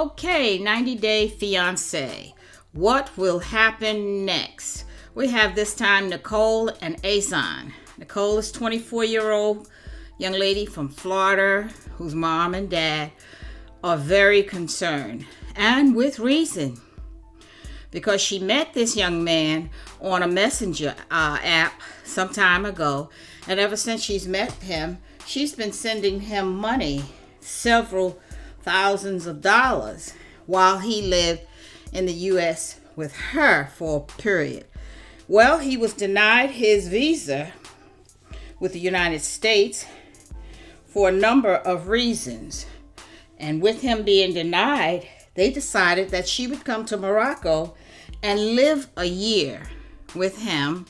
Okay, 90-day fiancé. What will happen next? We have this time Nicole and Azan. Nicole is 24-year-old young lady from Florida whose mom and dad are very concerned, and with reason, because she met this young man on a messenger app some time ago, and ever since she's met him, she's been sending him money, several thousands of dollars, while he lived in the U.S. with her for a period. Well, he was denied his visa with the United States for a number of reasons. And with him being denied, they decided that she would come to Morocco and live a year with him.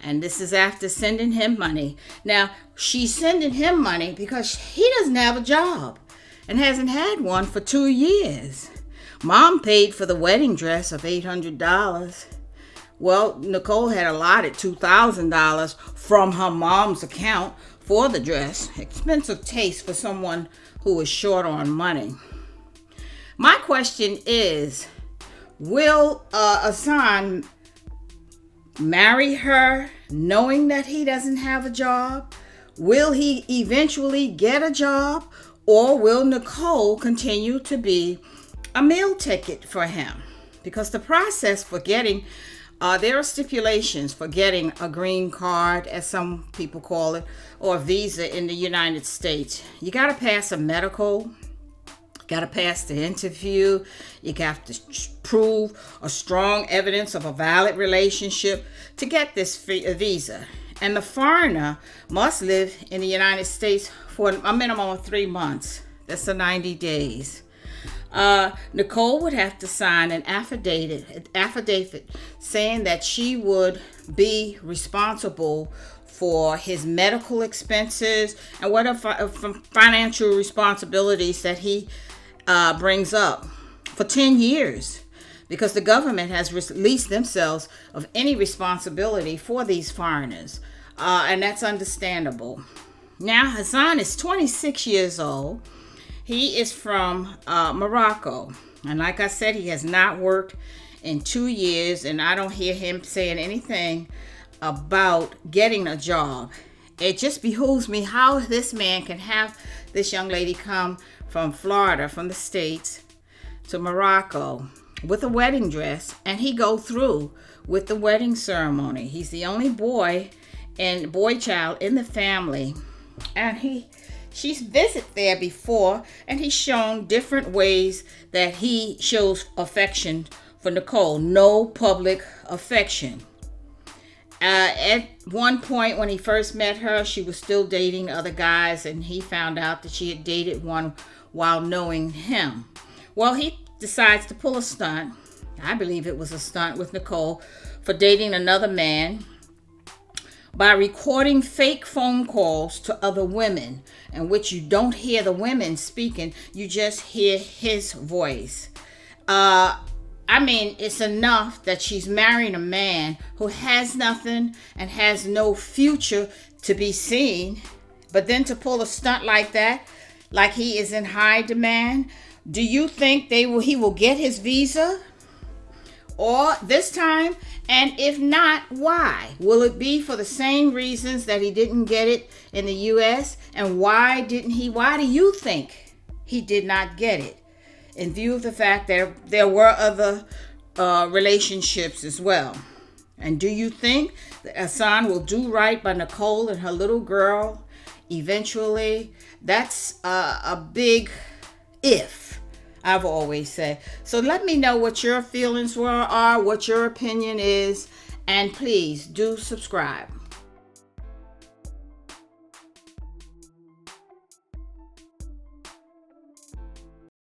And this is after sending him money. Now, she's sending him money because he doesn't have a job and hasn't had one for 2 years. Mom paid for the wedding dress of $800. Well, Nicole had allotted $2,000 from her mom's account for the dress. Expensive taste for someone who is short on money. My question is, will Azan marry her knowing that he doesn't have a job? Will he eventually get a job? Or will Nicole continue to be a meal ticket for him? Because the process for getting, there are stipulations for getting a green card, as some people call it, or a visa in the United States. You got to pass a medical, got to pass the interview, you have to prove a strong evidence of a valid relationship to get this visa. And the foreigner must live in the United States for a minimum of 3 months. That's the 90 days. Nicole would have to sign an affidavit saying that she would be responsible for his medical expenses and whatever financial responsibilities that he brings up for 10 years. Because the government has released themselves of any responsibility for these foreigners. And that's understandable. Now, Azan is 26 years old. He is from Morocco. And like I said, he has not worked in 2 years. And I don't hear him saying anything about getting a job. It just behooves me how this man can have this young lady come from Florida, from the States, to Morocco with a wedding dress, and he go through with the wedding ceremony. He's the only boy and boy child in the family, and she's visited there before, and he's shown different ways that he shows affection for Nicole. No public affection. At one point when he first met her, she was still dating other guys, and he found out that she had dated one while knowing him. Well, he decides to pull a stunt. I believe it was a stunt with Nicole for dating another man by recording fake phone calls to other women, in which you don't hear the women speaking, you just hear his voice. I mean, it's enough that she's marrying a man who has nothing and has no future to be seen, but then to pull a stunt like that, like he is in high demand. Do you think he will get his visa? Or this time? And if not, why? Will it be for the same reasons that he didn't get it in the U.S.? And why do you think he did not get it? In view of the fact that there were other relationships as well. And do you think that Azan will do right by Nicole and her little girl eventually? That's a big if, I've always said. So let me know what your feelings are, what your opinion is, and please do subscribe.